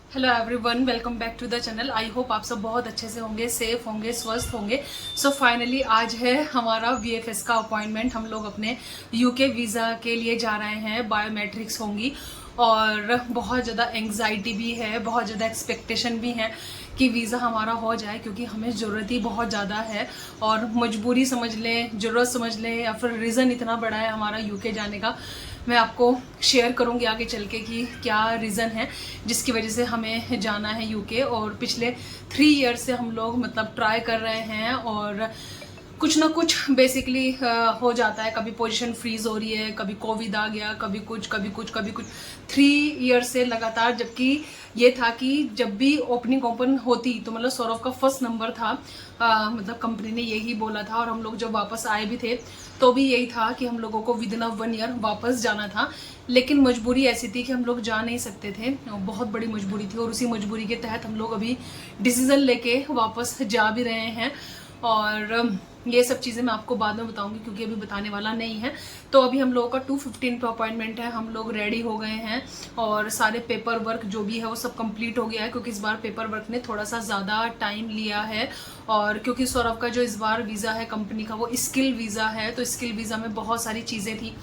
Hello everyone, welcome back to the channel. I hope आप सब बहुत अच्छे से होंगे, सेफ होंगे, स्वस्थ होंगे। सो फाइनली आज है हमारा वीएफएस का अपॉइंटमेंट। हम लोग अपने यूके वीज़ा के लिए जा रहे हैं। बायोमेट्रिक्स होंगी और बहुत ज़्यादा एंग्जाइटी भी है, बहुत ज़्यादा एक्सपेक्टेशन भी है कि वीज़ा हमारा हो जाए, क्योंकि हमें ज़रूरत ही बहुत ज़्यादा है। और मजबूरी समझ लें, ज़रूरत समझ लें, या फिर रीज़न इतना बड़ा है हमारा यूके जाने का। मैं आपको शेयर करूंगी आगे चल के कि क्या रीज़न है जिसकी वजह से हमें जाना है यूके। और पिछले 3 ईयर से हम लोग मतलब ट्राई कर रहे हैं और कुछ ना कुछ बेसिकली हो जाता है। कभी पोजीशन फ्रीज हो रही है, कभी कोविड आ गया, कभी कुछ कभी कुछ कभी कुछ। 3 ईयर से लगातार, जबकि ये था कि जब भी ओपनिंग ओपन होती तो मतलब सौरव का फर्स्ट नंबर था। मतलब कंपनी ने यही बोला था, और हम लोग जब वापस आए भी थे तो भी यही था कि हम लोगों को विद इन 1 ईयर वापस जाना था। लेकिन मजबूरी ऐसी थी कि हम लोग जा नहीं सकते थे, बहुत बड़ी मजबूरी थी। और उसी मजबूरी के तहत हम लोग अभी डिसीजन लेके वापस जा भी रहे हैं। और ये सब चीज़ें मैं आपको बाद में बताऊंगी, क्योंकि अभी बताने वाला नहीं है। तो अभी हम लोगों का 2:15 पे अपॉइंटमेंट है। हम लोग रेडी हो गए हैं और सारे पेपर वर्क जो भी है वो सब कंप्लीट हो गया है, क्योंकि इस बार पेपर वर्क ने थोड़ा सा ज़्यादा टाइम लिया है। और क्योंकि सौरभ का जो इस बार वीज़ा है कंपनी का, वो स्किल वीज़ा है, तो स्किल वीज़ा में बहुत सारी चीज़ें थी।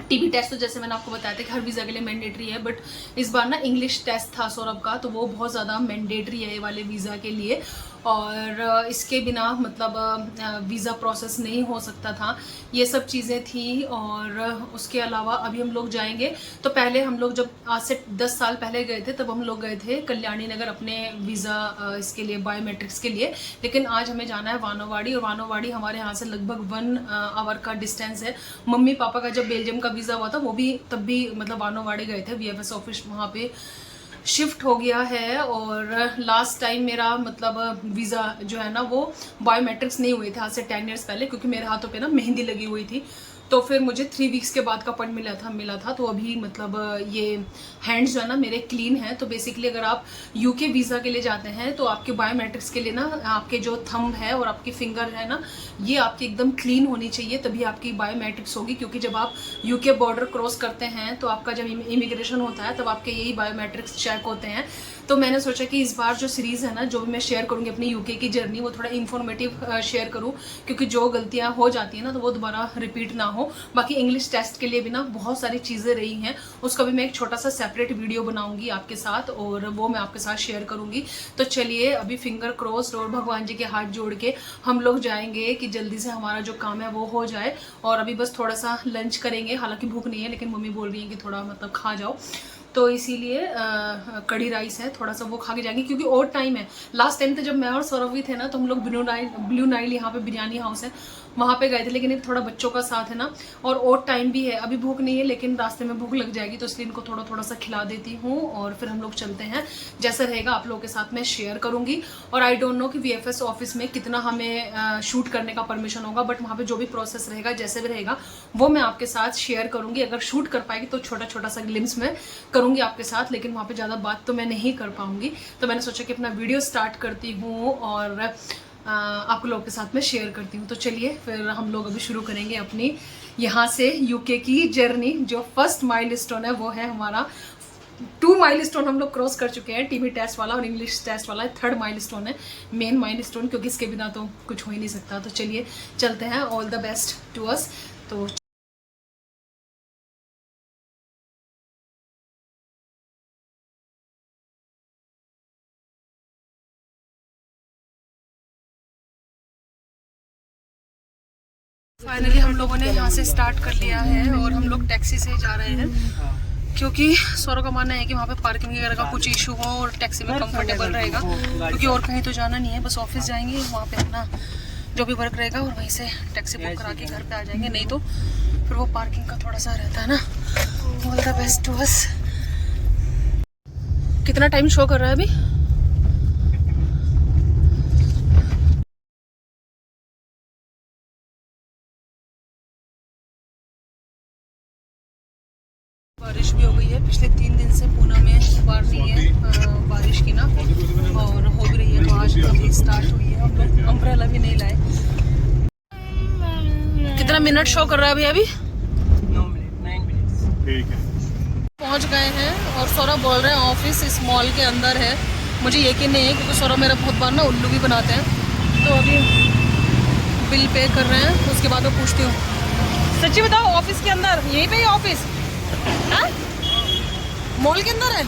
टीबी टेस्ट तो जैसे मैंने आपको बताया था कि हर वीज़ा के लिए मैंडेटरी है, बट इस बार ना इंग्लिश टेस्ट था सौरभ का, तो वो बहुत ज़्यादा मैंडेटरी है ये वाले वीज़ा के लिए। और इसके बिना मतलब वीज़ा प्रोसेस नहीं हो सकता था। ये सब चीज़ें थी। और उसके अलावा अभी हम लोग जाएंगे तो पहले हम लोग जब आज से 10 साल पहले गए थे, तब हम लोग गए थे कल्याणी नगर अपने वीज़ा इसके लिए, बायोमेट्रिक्स के लिए। लेकिन आज हमें जाना है वानोवाड़ी, और वानोवाड़ी हमारे यहाँ से लगभग 1 आवर का डिस्टेंस है। मम्मी पापा का जब बेल्जियम का वीज़ा हुआ था वो भी तब भी मतलब वानोवाड़ी गए थे। वीएफएस ऑफिस वहाँ पे शिफ्ट हो गया है। और लास्ट टाइम मेरा मतलब वीज़ा जो है ना वो बायोमेट्रिक्स नहीं हुए थे आज से 10 ईयर्स पहले, क्योंकि मेरे हाथों पे ना मेहंदी लगी हुई थी। तो फिर मुझे 3 वीक्स के बाद का पॉइंट मिला था। तो अभी मतलब ये हैंड्स जो है ना मेरे क्लीन है। तो बेसिकली अगर आप यूके वीज़ा के लिए जाते हैं तो आपके बायोमेट्रिक्स के लिए ना आपके जो थंब है और आपकी फिंगर है ना, ये आपकी एकदम क्लीन होनी चाहिए, तभी आपकी बायोमेट्रिक्स होगी। क्योंकि जब आप यूके बॉर्डर क्रॉस करते हैं तो आपका जब इमिग्रेशन होता है तब आपके यही बायोमेट्रिक्स चेक होते हैं। तो मैंने सोचा कि इस बार जो सीरीज़ है ना, जो भी मैं शेयर करूँगी अपनी यूके की जर्नी, वो थोड़ा इन्फॉर्मेटिव शेयर करूँ, क्योंकि जो गलतियाँ हो जाती हैं ना तो वो दोबारा रिपीट ना हो। बाकी इंग्लिश टेस्ट के लिए भी ना बहुत सारी चीज़ें रही हैं, उसका भी मैं एक छोटा सा सेपरेट वीडियो बनाऊंगी आपके साथ, और वो मैं आपके साथ शेयर करूँगी। तो चलिए अभी फिंगर क्रॉस्ड और भगवान जी के हाथ जोड़ के हम लोग जाएंगे कि जल्दी से हमारा जो काम है वो हो जाए। और अभी बस थोड़ा सा लंच करेंगे, हालांकि भूख नहीं है, लेकिन मम्मी बोल रही है कि थोड़ा मतलब खा जाओ, तो इसीलिए कड़ी राइस है, थोड़ा सा वो खा के जाएंगे। क्योंकि और टाइम है। लास्ट टाइम तो जब मैं और सौरभ भी थे ना, तो हम लोग ब्लू नाइल यहाँ पे बिरयानी हाउस है वहाँ पे गए थे, लेकिन थोड़ा बच्चों का साथ है ना, और टाइम भी है। अभी भूख नहीं है, लेकिन रास्ते में भूख लग जाएगी, तो इसलिए इनको थोड़ा थोड़ा सा खिला देती हूँ और फिर हम लोग चलते हैं। जैसा रहेगा आप लोगों के साथ मैं शेयर करूँगी। और आई डोंट नो कि वीएफएस ऑफिस में कितना हमें शूट करने का परमिशन होगा, बट वहाँ पे जो भी प्रोसेस रहेगा, जैसे भी रहेगा, वो मैं आपके साथ शेयर करूँगी। अगर शूट कर पाएगी तो छोटा छोटा सा ग्लिम्स में करूँगी आपके साथ, लेकिन वहाँ पे ज़्यादा बात तो मैं नहीं कर पाऊँगी। तो मैंने सोचा कि अपना वीडियो स्टार्ट करती हूँ और आप लोगों के साथ में शेयर करती हूँ। तो चलिए फिर हम लोग अभी शुरू करेंगे अपनी यहाँ से यूके की जर्नी। जो फर्स्ट माइलस्टोन है वो है हमारा, 2 माइलस्टोन हम लोग क्रॉस कर चुके हैं, टीबी टेस्ट वाला और इंग्लिश टेस्ट वाला। 3rd माइलस्टोन है, मेन माइलस्टोन, क्योंकि इसके बिना तो कुछ हो ही नहीं सकता। तो चलिए चलते हैं, all the best to us. तो फाइनली हम लोगों ने यहाँ से स्टार्ट कर लिया है और हम लोग टैक्सी से जा रहे हैं, क्योंकि सौरभ का मानना है कि वहाँ पे पार्किंग वगैरह का कुछ इशू हो और टैक्सी में कंफर्टेबल रहेगा, क्योंकि और कहीं तो जाना नहीं है, बस ऑफिस जाएंगे, वहाँ पे अपना जो भी वर्क रहेगा और वहीं से टैक्सी बुक करा के घर पे आ जाएंगे। नहीं तो फिर वो पार्किंग का थोड़ा सा रहता है ना। All the best to us. कितना टाइम शो कर रहा है अभी? बारिश भी हो गई है, पिछले 3 दिन से पूना में बार नहीं है बारिश की ना, और हो भी रही है। तो आज अभी स्टार्ट हुई है, हम लोग अम्ब्रेला भी नहीं लाए। कितना मिनट शो कर रहा है अभी? 9 मिनट, 9 मिनट्स। ठीक है। पहुंच गए हैं और सौरभ बोल रहे हैं ऑफिस इस मॉल के अंदर है। मुझे यकीन नहीं है क्योंकि सौरभ मेरा बहुत बार ना उल्लू भी बनाते हैं। तो अभी बिल पे कर रहे हैं, उसके बाद मैं पूछती हूँ। सच्ची बताओ ऑफिस के अंदर यहीं पे ही ऑफिस है? मॉल के अंदर है?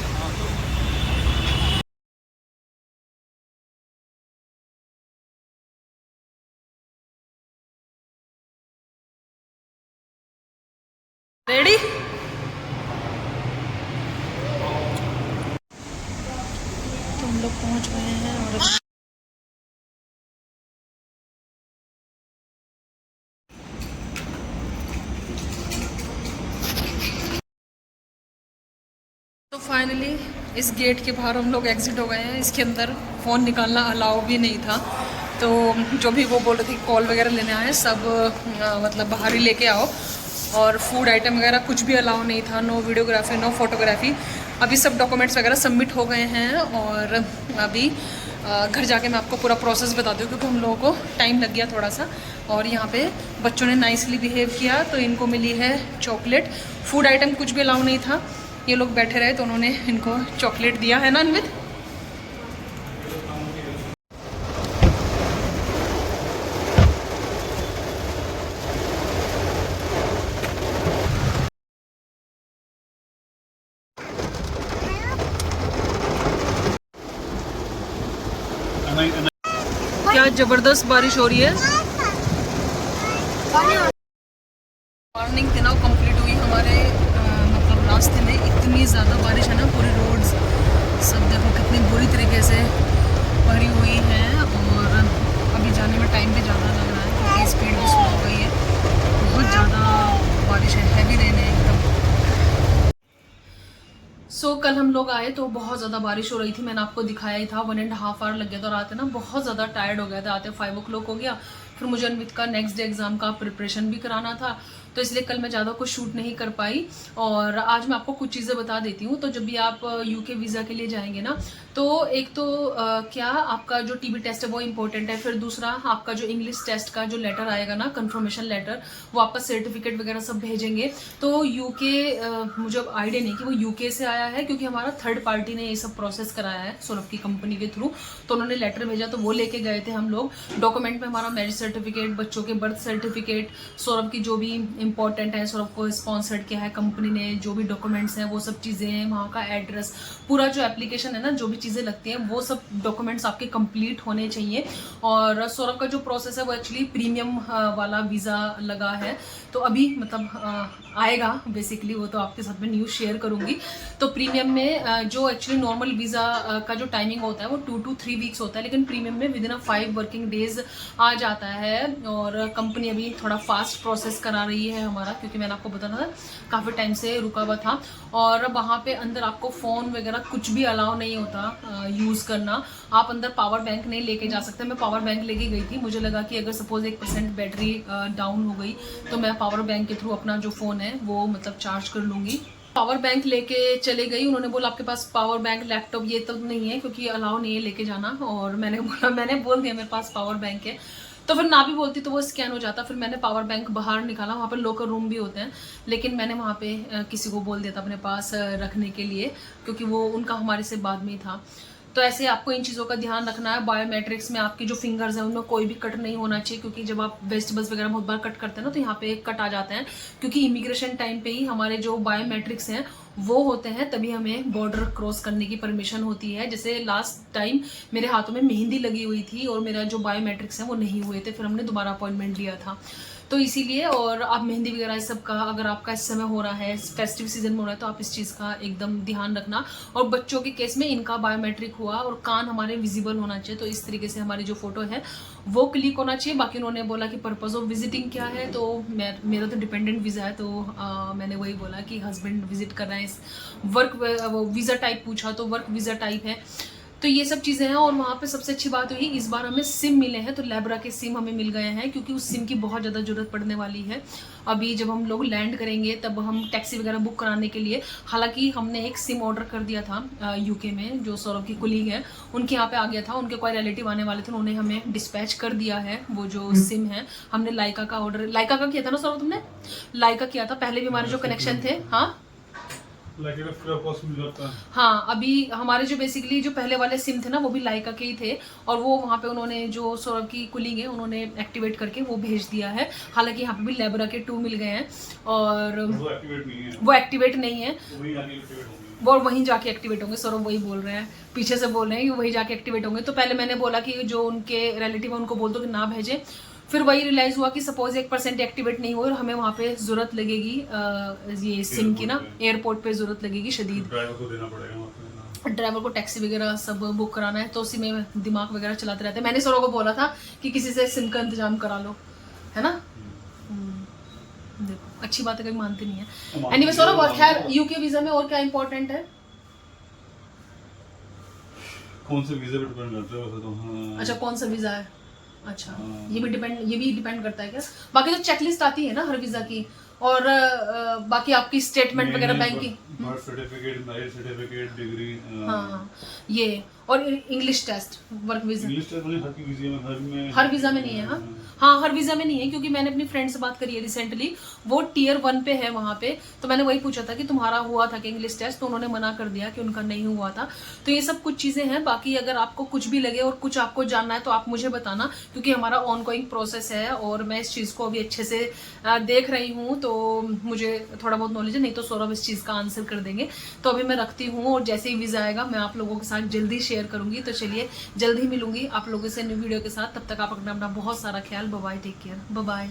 रेडी? तो हम लोग पहुंच गए हैं और तो फाइनली इस गेट के बाहर हम लोग एग्जिट हो गए हैं। इसके अंदर फ़ोन निकालना अलाउ भी नहीं था। तो जो भी वो बोल रहे थे कॉल वगैरह लेने आए सब मतलब बाहर ही लेके आओ, और फूड आइटम वगैरह कुछ भी अलाउ नहीं था। No videography, no photography. अभी सब डॉक्यूमेंट्स वगैरह सबमिट हो गए हैं और अभी घर जाके मैं आपको पूरा प्रोसेस बता दूँ क्योंकि हम लोगों को टाइम लग गया थोड़ा सा। और यहाँ पे बच्चों ने नाइसली बिहेव किया तो इनको मिली है चॉकलेट। फूड आइटम कुछ भी अलाउ नहीं था। ये लोग बैठे रहे तो उन्होंने इनको चॉकलेट दिया है ना अनवित? क्या जबरदस्त बारिश हो रही है। मॉर्निंग थी ना कंप्लीट हुई हमारे मतलब रास्ते में इतनी ज़्यादा बारिश है ना, पूरी रोड्स सब देखो कितनी बुरी तरीके से भरी हुई हैं। और अभी जाने में टाइम भी ज़्यादा लग रहा है क्योंकि स्पीड भी स्लो हो गई है। बहुत ज़्यादा बारिश है, हैवी रेन है एकदम। कल हम लोग आए तो बहुत ज़्यादा बारिश हो रही थी। मैंने आपको दिखाया ही था, 1.5 आवर लग गया था। और आते ना बहुत ज़्यादा टायर्ड हो गया था, आते 5 o'clock हो गया। फिर मुझे अनवित का नेक्स्ट डे एग्ज़ाम का प्रिपरेशन भी कराना था, तो इसलिए कल मैं ज़्यादा कुछ शूट नहीं कर पाई। और आज मैं आपको कुछ चीज़ें बता देती हूँ। तो जब भी आप यूके वीज़ा के लिए जाएंगे ना, तो एक तो क्या आपका जो टीबी टेस्ट है वो इम्पोर्टेंट है। फिर दूसरा आपका जो इंग्लिश टेस्ट का जो लेटर आएगा ना, कंफर्मेशन लेटर, वो आपका सर्टिफिकेट वगैरह सब भेजेंगे। तो यूके मुझे अब आइडिया नहीं कि वो यूके से आया है क्योंकि हमारा थर्ड पार्टी ने ये सब प्रोसेस कराया है सौरभ की कंपनी के थ्रू। तो उन्होंने लेटर भेजा तो वो लेके गए थे हम लोग। डॉक्यूमेंट में हमारा मैरिज सर्टिफिकेट, बच्चों के बर्थ सर्टिफिकेट, सौरभ की जो भी इंपॉर्टेंट है, सौरभ को स्पॉन्सर्ड किया है कंपनी ने, जो भी डॉक्यूमेंट्स हैं वो सब चीज़ें हैं, वहाँ का एड्रेस, पूरा जो एप्लीकेशन है ना, जो भी चीज़ें लगती हैं वो सब डॉक्यूमेंट्स आपके कंप्लीट होने चाहिए। और सौरभ का जो प्रोसेस है वो एक्चुअली प्रीमियम वाला वीज़ा लगा है। तो अभी मतलब आएगा बेसिकली, वो तो आपके साथ में न्यूज़ शेयर करूंगी। तो प्रीमियम में जो एक्चुअली नॉर्मल वीज़ा का जो टाइमिंग होता है वो 2 to 3 वीक्स होता है, लेकिन प्रीमियम में विदिन 5 वर्किंग डेज आ जाता है। और कंपनी अभी थोड़ा फास्ट प्रोसेस करा रही है हमारा, क्योंकि मैंने आपको बताया था काफ़ी टाइम से रुका हुआ था। और वहाँ पे अंदर आपको फ़ोन वगैरह कुछ भी अलाउ नहीं होता यूज़ करना। आप अंदर पावर बैंक नहीं लेके जा सकते। मैं पावर बैंक लेके गई थी, मुझे लगा कि अगर सपोज 1% बैटरी डाउन हो गई तो मैं पावर बैंक के थ्रू अपना जो फ़ोन है वो मतलब चार्ज कर लूँगी। पावर बैंक लेके चले गई। उन्होंने बोला आपके पास पावर बैंक, लैपटॉप ये तब नहीं है क्योंकि अलाउ नहीं है लेके जाना। और मैंने बोल दिया मेरे पास पावर बैंक है। तो फिर ना भी बोलती तो वो स्कैन हो जाता। फिर मैंने पावर बैंक बाहर निकाला, वहाँ पर लोकर रूम भी होते हैं, लेकिन मैंने वहाँ पे किसी को बोल दिया था अपने पास रखने के लिए, क्योंकि वो उनका हमारे से बाद में ही था। तो ऐसे आपको इन चीज़ों का ध्यान रखना है। बायोमेट्रिक्स में आपकी जो फिंगर्स हैं उनमें कोई भी कट नहीं होना चाहिए, क्योंकि जब आप वेजिटेबल्स वगैरह बहुत बार कट करते हैं ना तो यहाँ पे कट आ जाते हैं, क्योंकि इमिग्रेशन टाइम पे ही हमारे जो बायोमेट्रिक्स हैं वो होते हैं, तभी हमें बॉर्डर क्रॉस करने की परमिशन होती है। जैसे लास्ट टाइम मेरे हाथों में मेहंदी लगी हुई थी और मेरा जो बायोमेट्रिक्स है वो नहीं हुए थे, फिर हमने दोबारा अपॉइंटमेंट लिया था, तो इसीलिए। और आप मेहंदी वगैरह इस सब का अगर आपका इस समय हो रहा है, फेस्टिव सीजन में हो रहा है, तो आप इस चीज़ का एकदम ध्यान रखना। और बच्चों के केस में इनका बायोमेट्रिक हुआ और कान हमारे विजिबल होना चाहिए, तो इस तरीके से हमारी जो फोटो है वो क्लिक होना चाहिए। बाकी उन्होंने बोला कि पर्पज़ ऑफ विजिटिंग क्या है, तो मेरा तो डिपेंडेंट वीज़ा है, तो मैंने वही बोला कि हस्बैंड विजिट कर रहे हैं। वर्क वीज़ा टाइप पूछा तो वर्क वीज़ा टाइप है। तो ये सब चीज़ें हैं। और वहाँ पे सबसे अच्छी बात हुई, इस बार हमें सिम मिले हैं, तो लेब्रा के सिम हमें मिल गए हैं, क्योंकि उस सिम की बहुत ज़्यादा ज़रूरत पड़ने वाली है। अभी जब हम लोग लैंड करेंगे तब हम टैक्सी वगैरह बुक कराने के लिए, हालांकि हमने एक सिम ऑर्डर कर दिया था यूके में, जो सौरभ की कुलीग है उनके यहाँ पे आ गया था, उनके कोई रिलेटिव आने वाले थे, उन्होंने हमें डिस्पैच कर दिया है वो जो सिम है। हमने लाइका का ऑर्डर, लाइका का किया था ना सौरभ, तुमने लाइका किया था, पहले भी हमारे जो कनेक्शन थे। हाँ हाँ, अभी हमारे जो बेसिकली जो पहले वाले सिम थे ना वो भी लाइका के ही थे, और वो वहाँ पे उन्होंने जो सौरभ की कुलिंग है उन्होंने एक्टिवेट करके वो भेज दिया है। हालांकि यहाँ पे भी लेबरा के 2 मिल गए हैं और वो एक्टिवेट नहीं है, वो वहीं जाके एक्टिवेट होंगे। सौरभ वही बोल रहे हैं, पीछे से बोल रहे हैं कि वहीं जाके एक्टिवेट होंगे। तो पहले मैंने बोला कि जो उनके रिलेटिव है उनको बोल दो कि ना भेजें, फिर वही रियलाइज हुआ कि सपोज 1% एक्टिवेट नहीं हो और हमें वहाँ पे जरूरत लगेगी ये सिम की ना, एयरपोर्ट पे जरूरत लगेगी शदीद। ड्राइवर को देना पड़ेगा, ड्राइवर को टैक्सी वगैरह सब बुक कराना है, तो उसी में दिमाग वगैरह चलाते रहते हैं। मैंने सौरभ को बोला था कि किसी से सिम का इंतजाम करा लो, है ना। देखो अच्छी बात है, कभी मानते नहीं है। एनीवे सौरभ, और खैर यूके वीजा में और क्या इंपॉर्टेंट है? कौन से वीजा पे डिपेंड करता है तो। हाँ। अच्छा, कौन सा वीजा है? अच्छा, ये भी डिपेंड करता है क्या? बाकी तो चेकलिस्ट आती है ना हर वीजा की, और बाकी आपकी स्टेटमेंट वगैरह बैंक की, birth certificate, marriage certificate, degree. हाँ ये, और English test, work visa. English test हर वीजा में नहीं है। हाँ हर वीजा में नहीं है, क्योंकि मैंने अपनी फ्रेंड से बात करी है रिसेंटली, वो टियर 1 पे है वहाँ पे। तो मैंने वही पूछा था कि तुम्हारा हुआ था कि इंग्लिश टेस्ट, तो उन्होंने मना कर दिया कि उनका नहीं हुआ था। तो ये सब कुछ चीजें हैं। बाकी अगर आपको कुछ भी लगे और कुछ आपको जानना है तो आप मुझे बताना, क्योंकि हमारा ऑनगोइंग प्रोसेस है और मैं इस चीज को अभी अच्छे से देख रही हूँ, तो मुझे थोड़ा बहुत नॉलेज है, नहीं तो सौरभ इस चीज का आंसर कर देंगे। तो अभी मैं रखती हूँ, और जैसे ही वीजा आएगा मैं आप लोगों के साथ जल्दी शेयर करूंगी। तो चलिए जल्द ही मिलूंगी आप लोगों से न्यू वीडियो के साथ, तब तक आप अपना बहुत सारा ख्याल, bye bye, take care, bye bye.